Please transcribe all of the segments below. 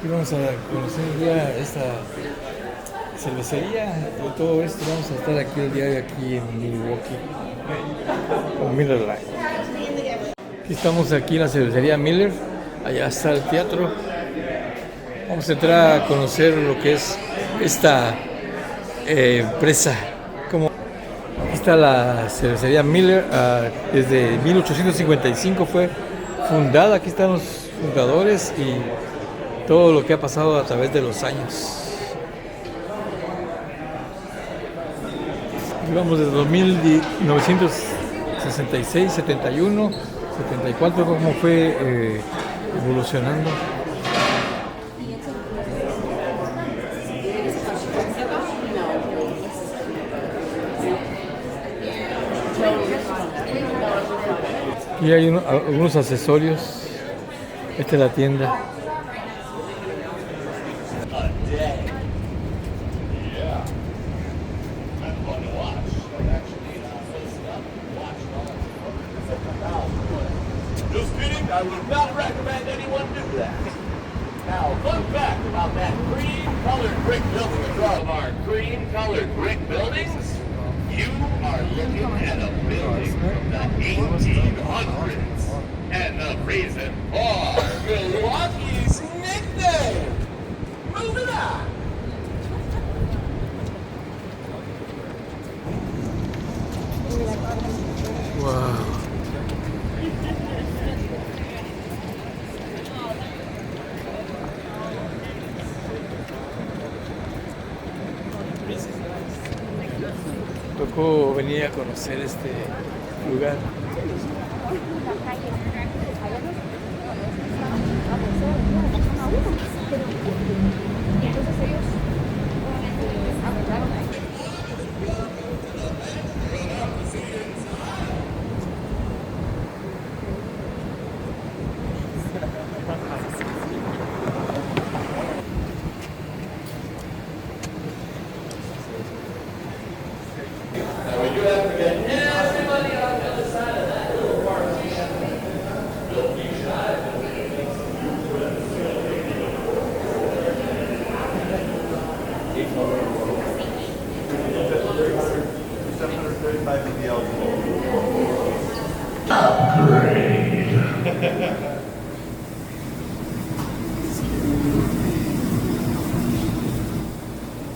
Y vamos a conocer ya esta cervecería de todo esto. Vamos a estar aquí el día de aquí en Milwaukee con Miller Lite. Aquí estamos aquí en la cervecería Miller. Allá está el teatro. Vamos a entrar a conocer lo que es esta empresa. Aquí está la cervecería Miller. Desde 1855 fue fundada. Aquí están los fundadores y todo lo que ha pasado a través de los años. Vamos desde 1966, 71, 74, cómo fue evolucionando. Aquí hay algunos accesorios. Esta es la tienda. Just kidding, I would not recommend anyone do that. Now, fun fact about that cream-colored brick building across our cream-colored brick buildings, you are looking at a building from the 1800s. And the reason for Milwaukee's nickname. Moving on. Wow. Tocó venir a conocer este lugar.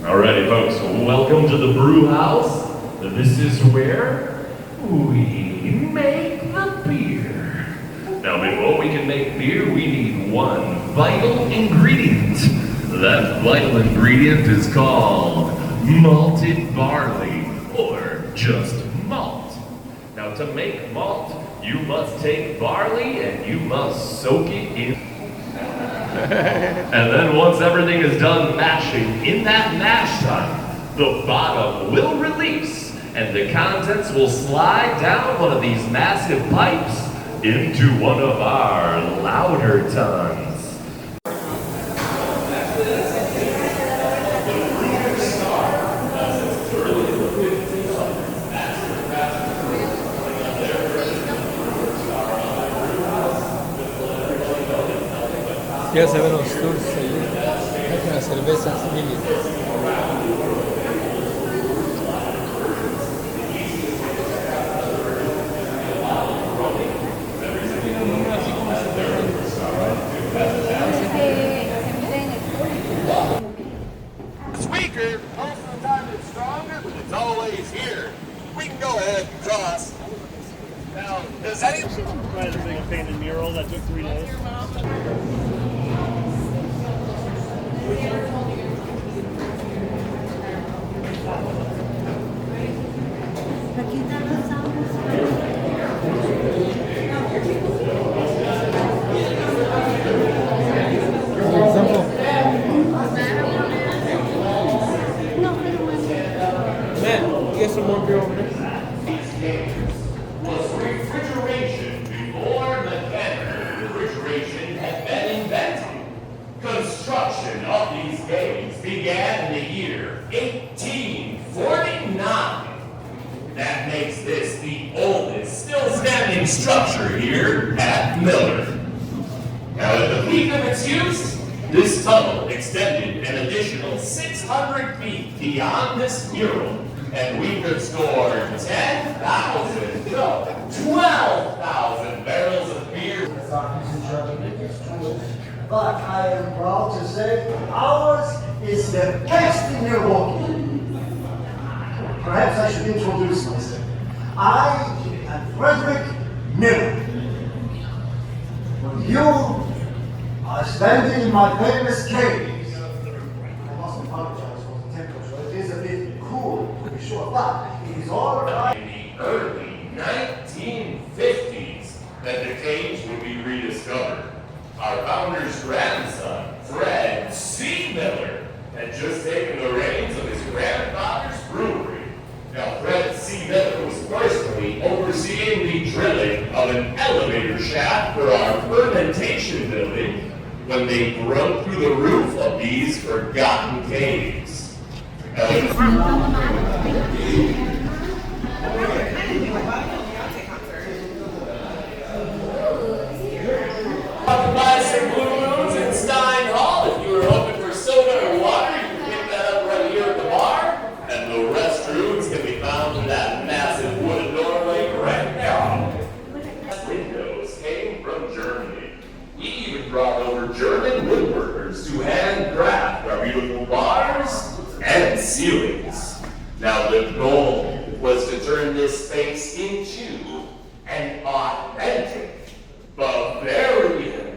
Alrighty, folks, welcome to the brew house. This is where we make the beer. Now, before we can make beer, we need one vital ingredient. That vital ingredient is called malted barley, or just malt. Now, to make malt, you must take barley and you must soak it in. And then once everything is done mashing, in that mash time, the bottom will release and the contents will slide down one of these massive pipes into one of our louder tons. Ya se ven los tours ahí, con las cervezas Miller. Squeaker, most of the time it's stronger, but it's always here. We can go ahead and cross. Now, does anyone... Right, a big painted mural that took 3 days. Man, get some more beer over there. Was refrigeration before mechanical refrigeration had been invented. Construction of these gates began in the year 1849. That makes this the oldest still standing structure here at Miller. Now, at the peak of its use, This tunnel extended an additional 600 feet beyond this mural, and we could store 10,000, no, 12,000 barrels of beer. But I am proud to say ours is the best in Milwaukee. Perhaps I should introduce myself. I am Frederick Miller. When you are standing in my famous caves, I must apologize for the temperature. It is a bit cool, to be sure, but it is all right. In the early 1950s, that the caves would be rediscovered. Our founder's grandson, Fred C. Miller, had just taken the reins of his grandfather's brewery. Now, Fred C. Miller was personally overseeing the drilling of an elevator shaft for our fermentation building when they broke through the roof of these forgotten caves. Buy some Blue Moons in Stein Hall. If you were hoping for soda or water, you can pick that up right here at the bar. And the restrooms can be found in that massive wooden doorway right now. Windows came from Germany. We even brought over German woodworkers to handcraft our beautiful bars and ceilings. Now the goal was to turn this space into an authentic Bavarian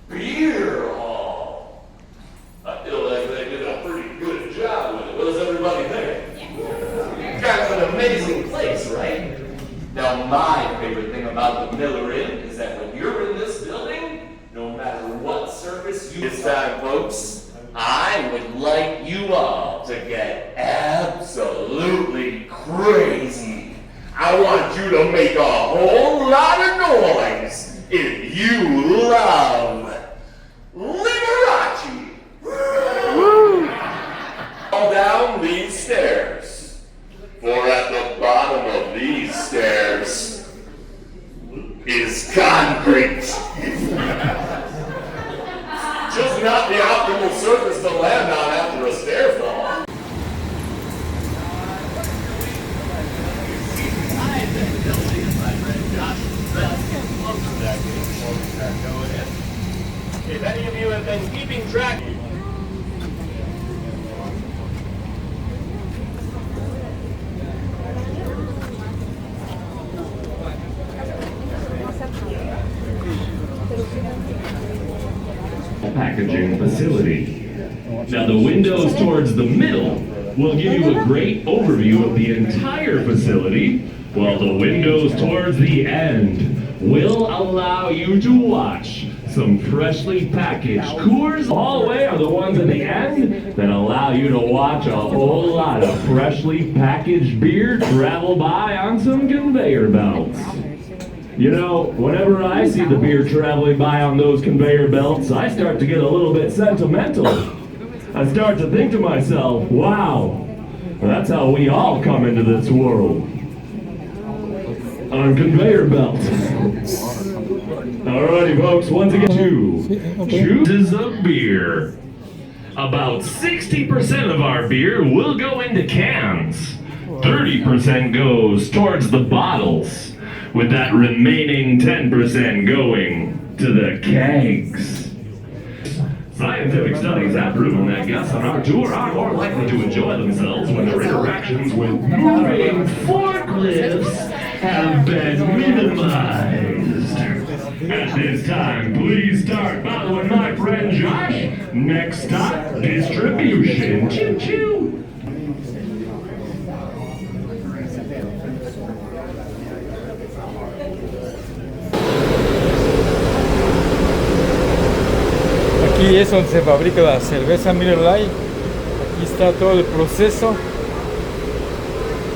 beer hall. I feel like they did a pretty good job with it. What does everybody think? Kind of an amazing place, right? Now my favorite thing about the Miller Inn is that when you're in this building, no matter what surface you this time, folks, I would like you all to get absolutely crazy. I want you to make a whole lot of noise if you love Liberace. All down these stairs, for at the bottom of these stairs is concrete. Just not the optimal surface to land on after a stair fall. If any of you have been keeping track, packaging facility. Now the windows towards the middle will give you a great overview of the entire facility, while the windows towards the end will allow you to watch some freshly packaged Coors. The hallway are the ones at the end that allow you to watch a whole lot of freshly packaged beer travel by on some conveyor belts. You know, whenever I see the beer traveling by on those conveyor belts, I start to get a little bit sentimental. I start to think to myself, wow, that's how we all come into this world. On conveyor belts. Alrighty, folks, once again, two chooses of beer. About 60% of our beer will go into cans. 30% goes towards the bottles, with that remaining 10% going to the kegs. Scientific studies have proven that guests on our tour are more likely to enjoy themselves when their interactions with moving forklifts have been minimized. At this time, please start following my friend Josh. Next stop, distribution. Choo choo. Aquí es donde se fabrica la cerveza Miller Lite. Aquí está todo el proceso.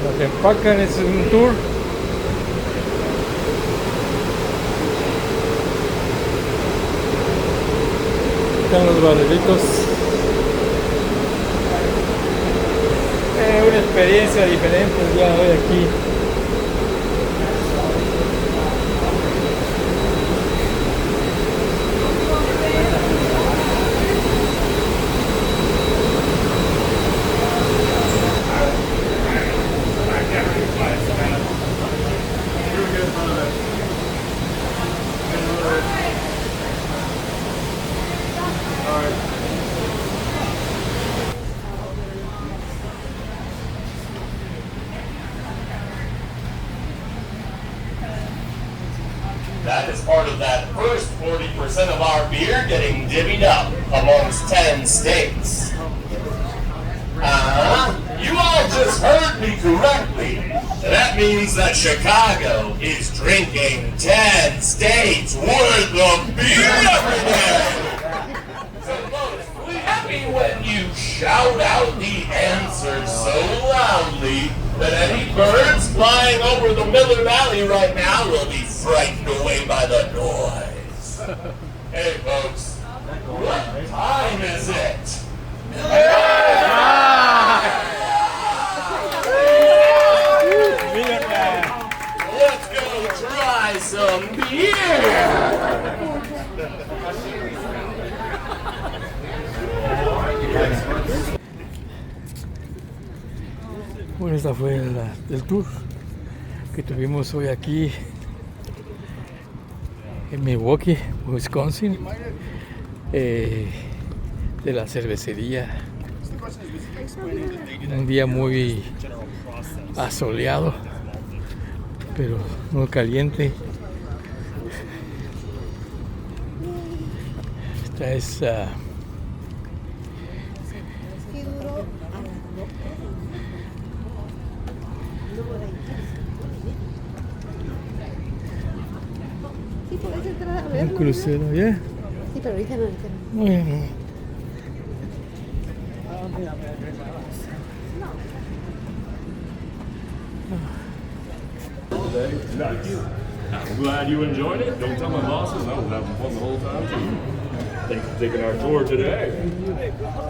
La que empacan, es un tour. Están los barrilitos. Una experiencia diferente el día de hoy aquí. part of that first 40% of our beer getting divvied up amongst 10 states. You all just heard me correctly. That means that Chicago is drinking 10 states worth of beer every day. So folks, be happy when you shout out the answer so loudly that any birds flying over the Miller Valley right now will be frightened away by the noise. Hey folks, what time is it? Let's go try some beer! Bueno, esta fue el tour que tuvimos hoy aquí en Milwaukee, Wisconsin, de la cervecería. Un día muy asoleado, pero no caliente. Esta es un crucero, ¿ya? Sí, pero ahorita no. Bueno. I'm glad you enjoyed it. Don't tell my bosses. I was having fun the whole time too. Thanks for taking our tour today.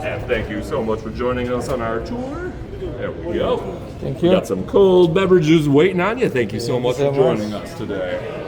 And thank you so much for joining us on our tour. There we go. Thank We you. got some cold beverages waiting on you. Thank you so much you for so much. joining us today.